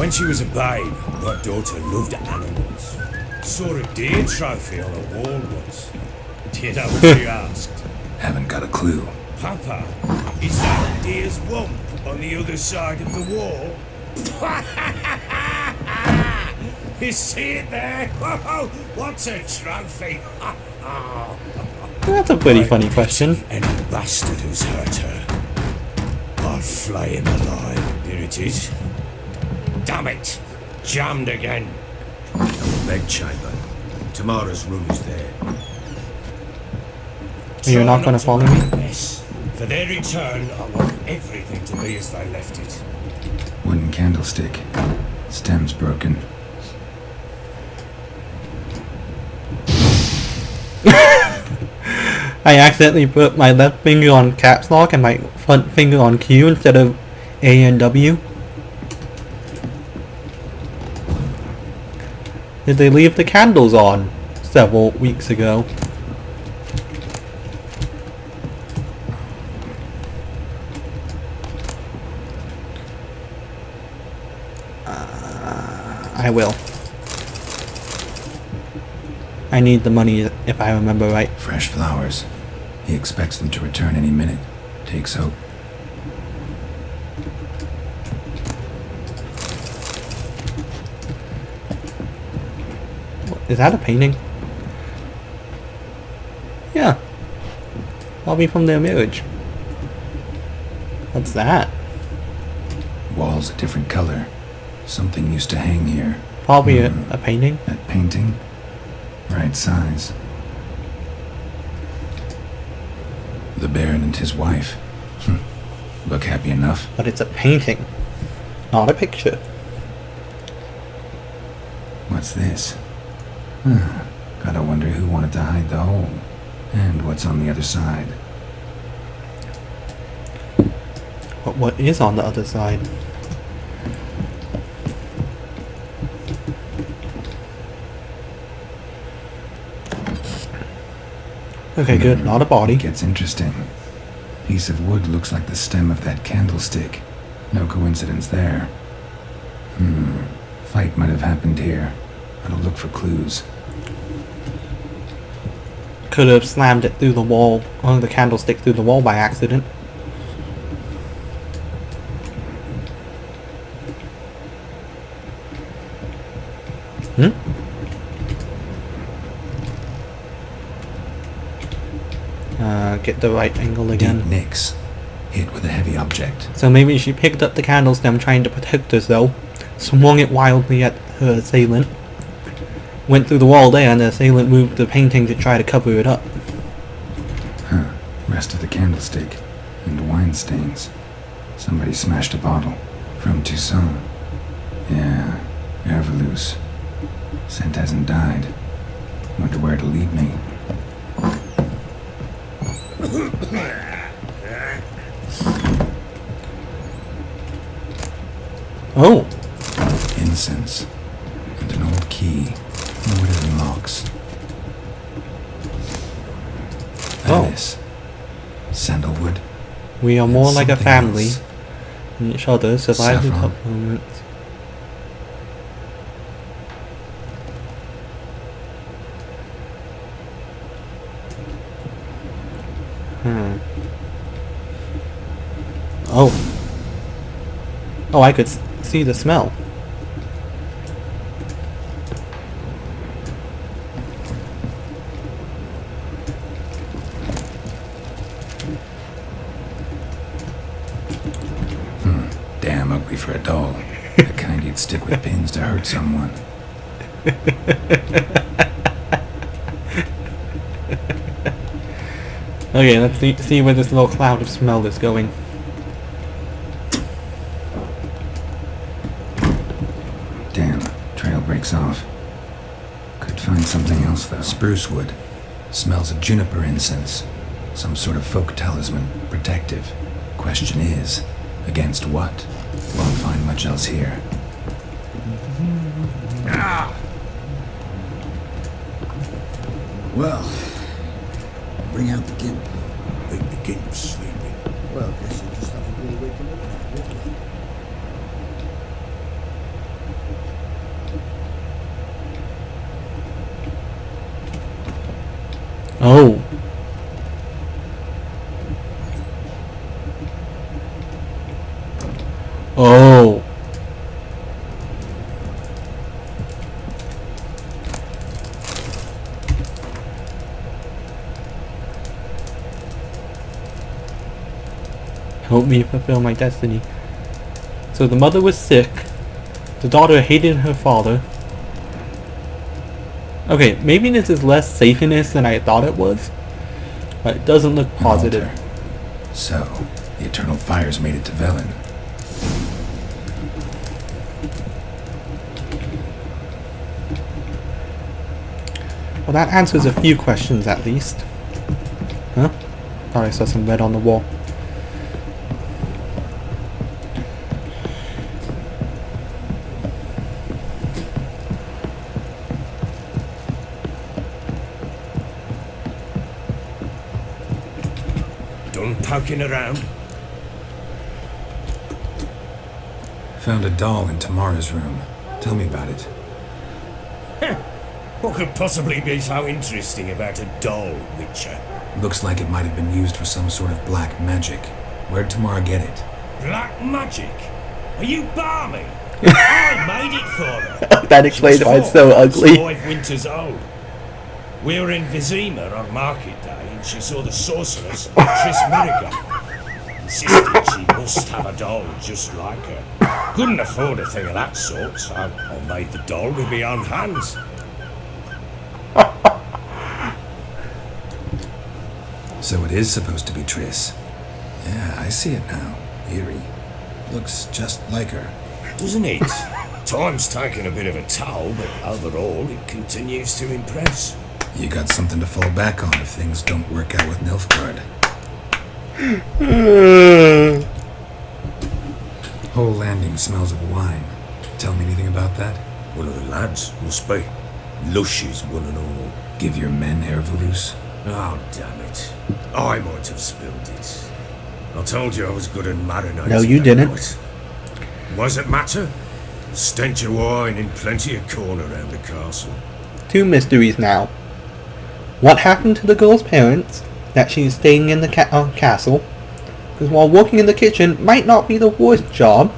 When she was a babe, my daughter loved animals. Saw a deer trophy on a wall once. Do you know what she asked? Haven't got a clue. Papa, is that a deer's wump on the other side of the wall? You see it there? Whoa, what's a trophy? That's a pretty funny question. Any bastard who's hurt her, I'll flay him alive. Here it is. Damn it! Jammed again. The bed chamber. Tomorrow's room is there. You're not gonna follow me? Yes. For their return, I want everything to be as they left it. Wooden candlestick. Stem's broken. I accidentally put my left finger on caps lock and my front finger on Q instead of A and W. Did they leave the candles on several weeks ago? I will. I need the money if I remember right. Fresh flowers. He expects them to return any minute. Takes hope. Is that a painting? Yeah. Probably from their marriage. What's that? Walls a different color. Something used to hang here. Probably a painting. That painting? Right size. The Baron and his wife. Look happy enough. But it's a painting, not a picture. What's this? Gotta wonder who wanted to hide the hole. And what's on the other side. But what is on the other side? Okay, good. Not a body. Gets interesting. Piece of wood looks like the stem of that candlestick. No coincidence there. Fight might have happened here. Gotta look for clues. Could have slammed it through the wall, or the candlestick through the wall by accident. Get the right angle again. Deep nicks. Hit with a heavy object. So maybe she picked up the candle stem trying to protect herself, swung it wildly at her assailant, went through the wall there, and the assailant moved the painting to try to cover it up. Rest of the candlestick. And wine stains. Somebody smashed a bottle. From Toussaint. Yeah, Herveloos. Scent hasn't died. Wonder where it'll lead me. Oh! Incense. And an old key. What it unlocks. Venice. Sandalwood. We are more like a something family. else. And each other survive the Saffron. tough moments. Oh. Oh, I could see the smell. Damn ugly for a doll. The kind you'd stick with pins to hurt someone. Okay, let's see where this little cloud of smell is going. Damn, trail breaks off. Could find something else though. Spruce wood. Smells of juniper incense. Some sort of folk talisman. Protective. Question is, against what? Won't find much else here. Well, bring out the gimp. I think the gimp's sleeping. Well, I guess you'll just have to be awake a little. Oh. Oh. Help me fulfill my destiny. So the mother was sick. The daughter hated her father. Okay, maybe this is less Satanist than I thought it was. But it doesn't look positive. An altar. So, the eternal fires made it to Velen. Well, that answers a few questions at least. Huh? Thought I saw some red on the wall. Done poking around? Found a doll in Tamara's room. Tell me about it. What could possibly be so interesting about a doll, Witcher? Looks like it might have been used for some sort of black magic. Where'd Tamara get it? Black magic? Are you balmy? I made it for her. That explains why it's so ugly. 5 winters old. We were in Vizima on market day and she saw the sorceress, Triss Merigold. Insisted she must have a doll just like her. Couldn't afford a thing of that sort, so I made the doll with my own hands. So it is supposed to be Triss. Yeah, I see it now. Eerie. Looks just like her. Doesn't it? Time's taken a bit of a toll, but overall it continues to impress. You got something to fall back on if things don't work out with Nilfgaard. Whole landing smells of wine. Tell me anything about that? One of the lads, must be. Lushes, one and all. Give your men Ervelus. Oh, damn it. I might have spilled it. I told you I was good at marinating. No, you that didn't. night. Was it matter? Stench of wine in plenty of corn around the castle. 2 mysteries now. What happened to the girl's parents that she's staying in the castle? Because while working in the kitchen might not be the worst job.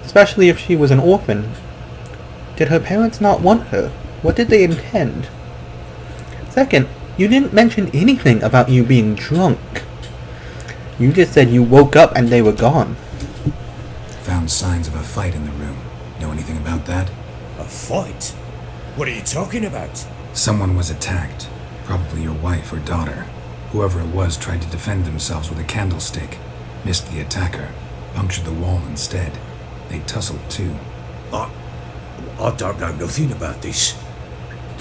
Especially if she was an orphan. Did her parents not want her? What did they intend? Second, you didn't mention anything about you being drunk. You just said you woke up and they were gone. Found signs of a fight in the room. Know anything about that? A fight? What are you talking about? Someone was attacked. Probably your wife or daughter. Whoever it was tried to defend themselves with a candlestick. Missed the attacker. Punctured the wall instead. They tussled too. I don't know nothing about this.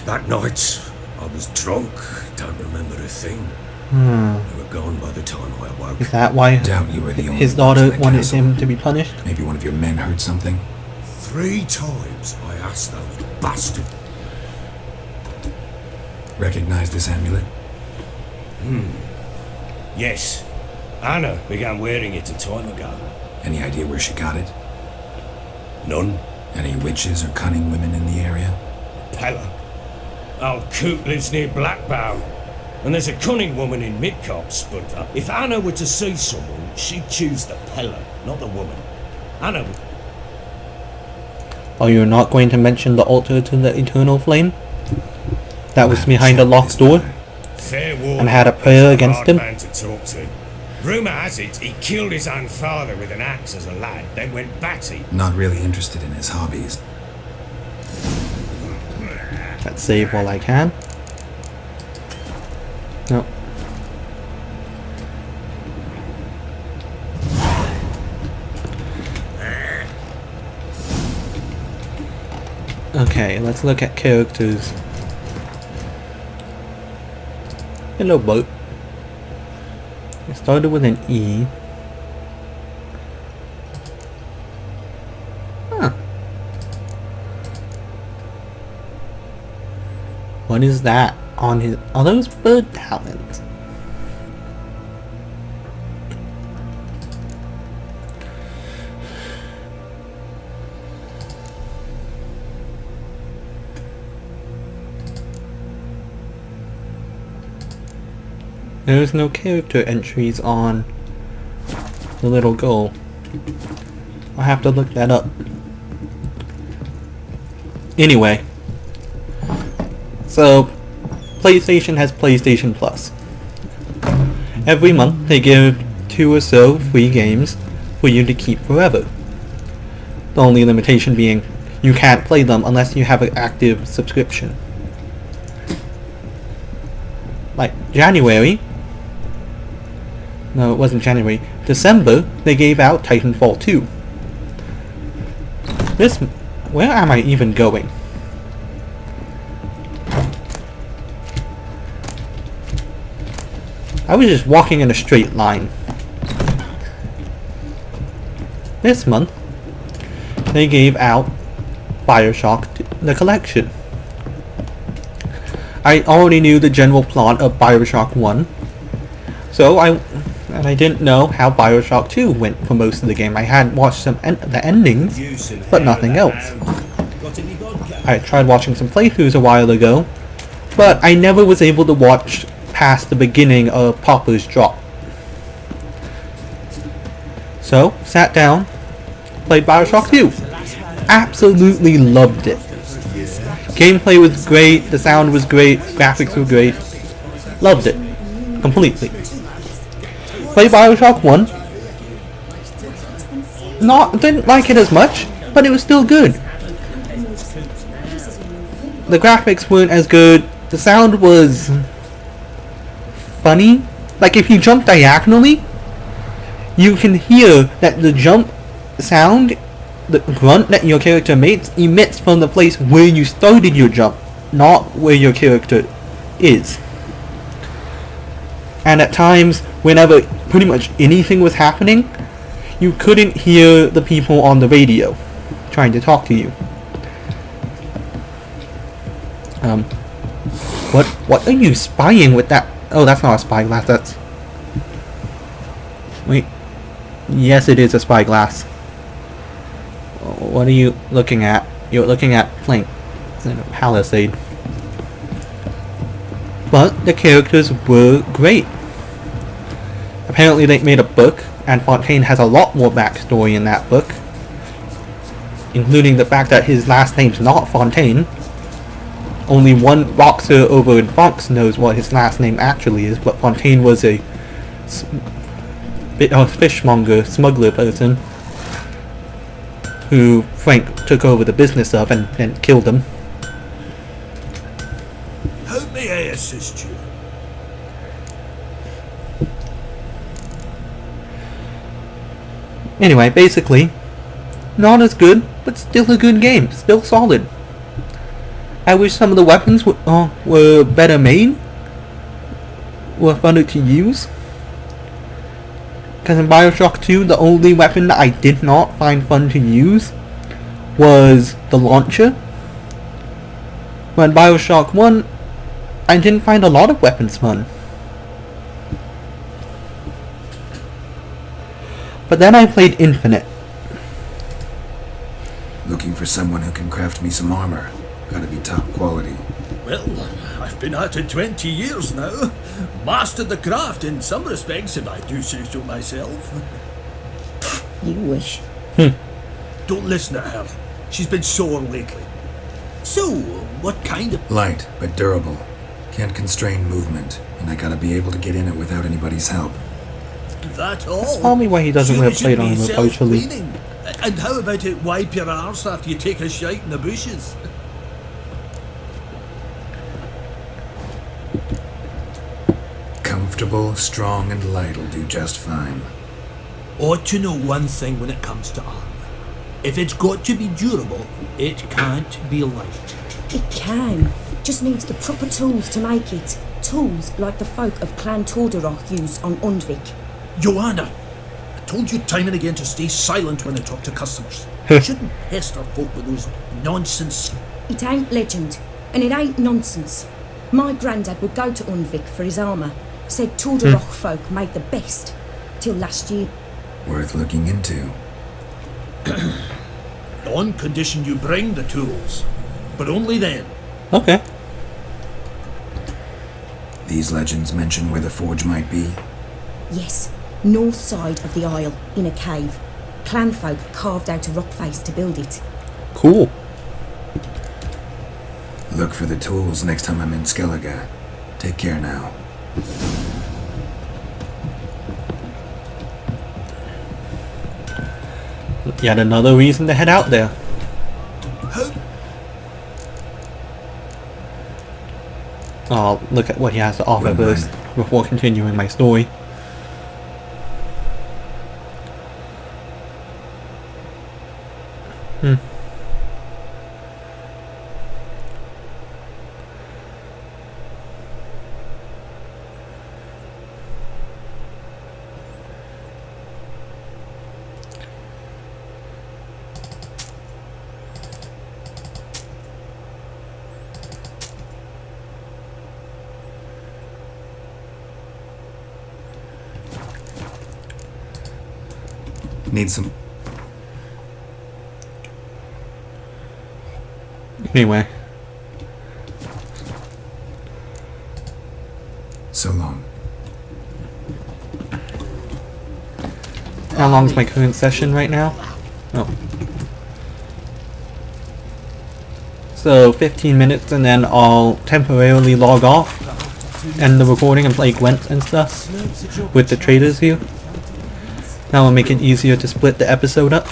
That night, I was drunk. Don't remember a thing. They were gone by the time I awoke. Is that why Doubt you were the only his one in daughter the wanted castle. him to be punished? Maybe one of your men heard something? 3 times I asked those bastards. Recognize this amulet? Yes, Anna began wearing it a time ago. Any idea where she got it? None. Any witches or cunning women in the area? Pella. Old Coot lives near Blackbow. And there's a cunning woman in Midcopse, but if Anna were to see someone, she'd choose the Pella, not the woman. Anna... Oh, you're not going to mention the altar to the eternal flame? That was Well, behind a check locked this door? guy. Fair warning. And had a prayer against hard him? Man to talk to. Rumour has it he killed his own father with an axe as a lad, then went batty. Not really interested in his hobbies. Let's save while I can. No. Okay, let's look at characters. Hello, boat. It started with an E. Huh. What is that on his... Are those bird talons? There's no character entries on the little girl. I'll have to look that up. Anyway. So, PlayStation has PlayStation Plus. Every month they give 2 or so free games for you to keep forever. The only limitation being you can't play them unless you have an active subscription. Like January, no, it wasn't January, December, they gave out Titanfall 2. Where am I even going? I was just walking in a straight line. This month, they gave out BioShock the collection. I already knew the general plot of BioShock 1, so I didn't know how BioShock 2 went for most of the game. I had watched the endings, but nothing else. I tried watching some playthroughs a while ago, but I never was able to watch past the beginning of Popper's Drop. So, sat down, played BioShock 2. Absolutely loved it. Gameplay was great, the sound was great, graphics were great. Loved it. Completely. Played BioShock 1. Didn't like it as much, but it was still good. The graphics weren't as good, the sound was funny. Like if you jump diagonally, you can hear that the jump sound, the grunt that your character emits from the place where you started your jump, not where your character is. And at times, whenever pretty much anything was happening, you couldn't hear the people on the radio trying to talk to you. What are you spying with that? Oh, that's not a spyglass, that's... Wait. Yes, it is a spyglass. What are you looking at? You're looking at Plank. It's in a palisade. But the characters were great. Apparently they made a book, and Fontaine has a lot more backstory in that book. Including the fact that his last name's not Fontaine. Only one boxer over in Fox knows what his last name actually is, but Fontaine was a fishmonger, smuggler person who Frank took over the business of and killed him. How may I assist you? Anyway, basically, not as good, but still a good game, still solid. I wish some of the weapons were better made, were funner to use. Because in BioShock 2, the only weapon that I did not find fun to use was the launcher. When BioShock 1, I didn't find a lot of weapons fun. But then I played Infinite. Looking for someone who can craft me some armor. Gotta be top quality. Well, I've been at it 20 years now. Mastered the craft in some respects, if I do say so myself. You wish. Don't listen to her. She's been sore lately. So, what kind of... Light, but durable. Can't constrain movement, and I gotta be able to get in it without anybody's help. That all? Tell me why he doesn't wear plate on him eventually. self-cleaning. And how about it wipe your arse after you take a shite in the bushes? Comfortable, strong, and light'll do just fine. Ought to know one thing when it comes to armor. If it's got to be durable, it can't be light. It can. Just needs the proper tools to make it. Tools like the folk of Clan Tordarroch use on Undvik. Joanna, I told you time and again to stay silent when I talk to customers. You shouldn't pester folk with those nonsense... It ain't legend, and it ain't nonsense. My granddad would go to Undvik for his armour. Said Tordarroch folk made the best. Till last year. Worth looking into. On condition you bring the tools. But only then. Okay. These legends mention where the forge might be? Yes, north side of the Isle, in a cave. Clanfolk carved out a rock face to build it. Cool. Look for the tools next time I'm in Skellige. Take care now. Yet another reason to head out there. I'll look at what he has to offer Wouldn't first before continuing my story. Need some... Anyway, So long. how long is my current session right now? Oh. So 15 minutes and then I'll temporarily log off, end the recording and play Gwent and stuff with the traders here. That will make it easier to split the episode up.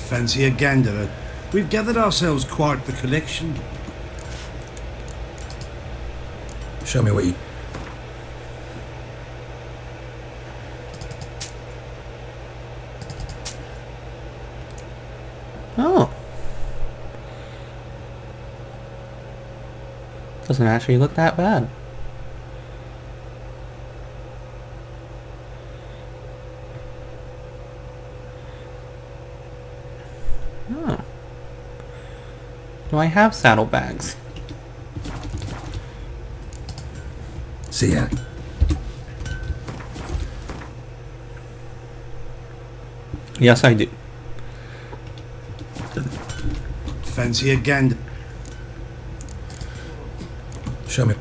Fancy a ganderer. We've gathered ourselves quite the collection. Show me what you... Oh. Doesn't actually look that bad. Oh. Do I have saddlebags? See ya. Yes, I do. Fancy a gander. Show me.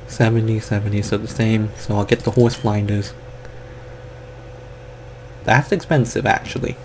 70, so the same. So I'll get the horse blinders. That's expensive, actually.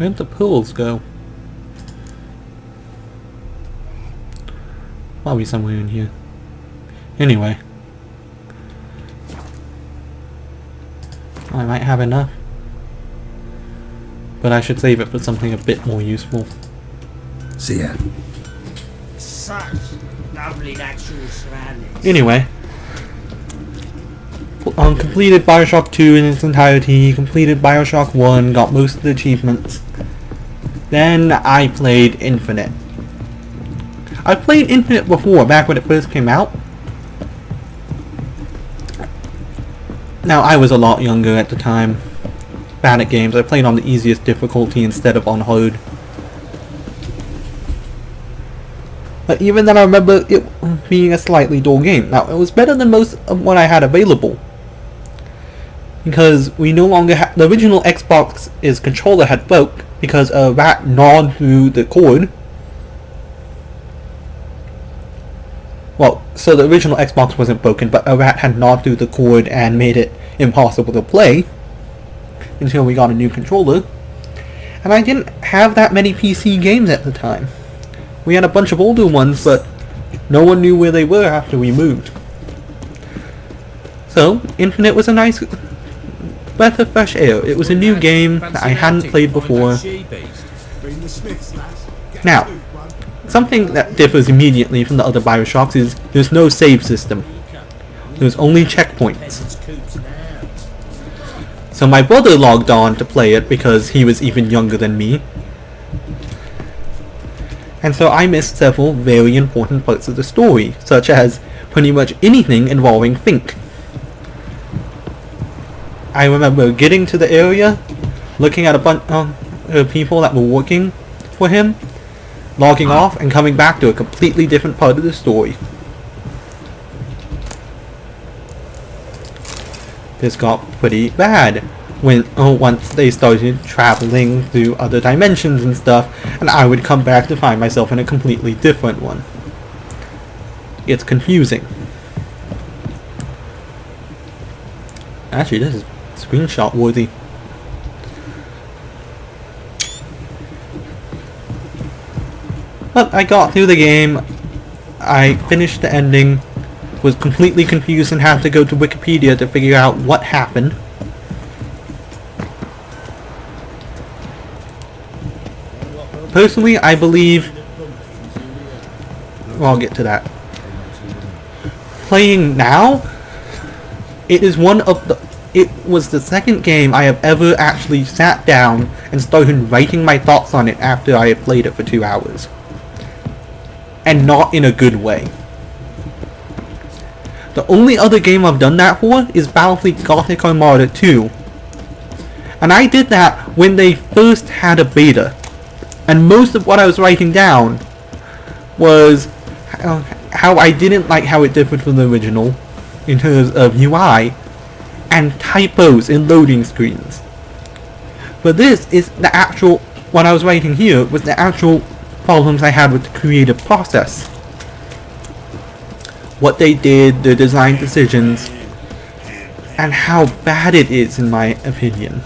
Where'd the pills go? Probably somewhere in here. Anyway. I might have enough. But I should save it for something a bit more useful. See ya. Such lovely natural surroundings. Anyway. Completed Bioshock 2 in its entirety, completed Bioshock 1, got most of the achievements. Then I played Infinite. I played Infinite before, back when it first came out. Now, I was a lot younger at the time. Bad at games. I played on the easiest difficulty instead of on hard. But even then I remember it being a slightly dull game. Now, it was better than most of what I had available. Because we no longer have... The original Xbox's controller had broke because a rat gnawed through the cord. Well, so the original Xbox wasn't broken, but a rat had gnawed through the cord and made it impossible to play. Until we got a new controller. And I didn't have that many PC games at the time. We had a bunch of older ones, but No one knew where they were after we moved. So, Infinite was a nice breath of fresh air. It was a new game that I hadn't played before. Now, something that differs immediately from the other Bioshocks is there's no save system. There's only checkpoints. So my brother logged on to play it because he was even younger than me. And so I missed several very important parts of the story, such as pretty much anything involving Fink. I remember getting to the area, looking at a bunch of people that were working for him, logging off, and coming back to a completely different part of the story. This got pretty bad when once they started traveling through other dimensions and stuff, and I would come back to find myself in a completely different one. It's confusing. Actually, this is screenshot worthy. But I got through the game, I finished the ending, was completely confused and had to go to Wikipedia to figure out what happened. Personally, I believe... well, I'll get to that. Playing now, it is one of the... it was the second game I have ever actually sat down and started writing my thoughts on it after I had played it for 2 hours. And not in a good way. The only other game I've done that for is Battlefleet Gothic Armada 2. And I did that when they first had a beta. And most of what I was writing down was how I didn't like how it differed from the original in terms of UI and typos in loading screens. But this is the actual, what I was writing here was the actual problems I had with the creative process. What they did, the design decisions, and how bad it is in my opinion.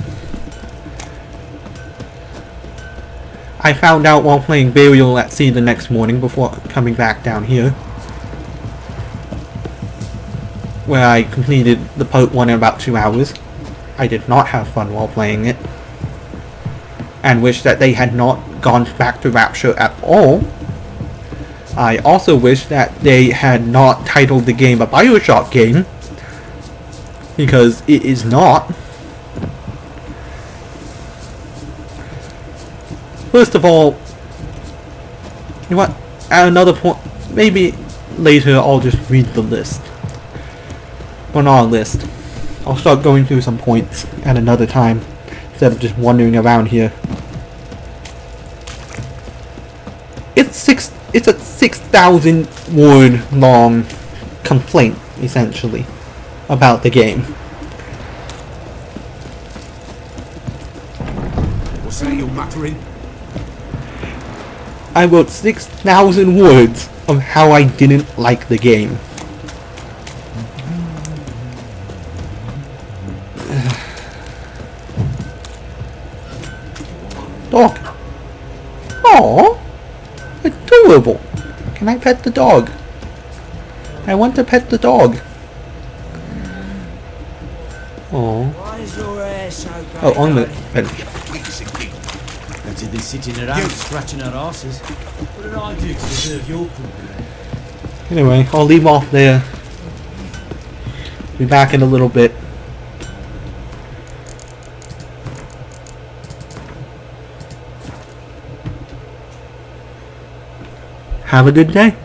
I found out while playing Burial at Sea the next morning before coming back down here, where I completed the part 1 in about 2 hours. I did not have fun while playing it, and wish that they had not gone back to Rapture at all. I also wish that they had not titled the game a Bioshock game, because it is not. First of all, you know what, at another point, maybe later I'll just read the list. Well, not a list. I'll start going through some points at another time, instead of just wandering around here. It's a 6,000 word long complaint, essentially, about the game. What's that you're muttering? I wrote 6,000 words of how I didn't like the game. Dog. Aww. Adorable. Can I pet the dog? I want to pet the dog. Aww. Why is your hair so grey? Oh, on the bench. Better than sitting around scratching our asses. What did I do to deserve your company? Anyway, I'll leave off there. Be back in a little bit. Have a good day.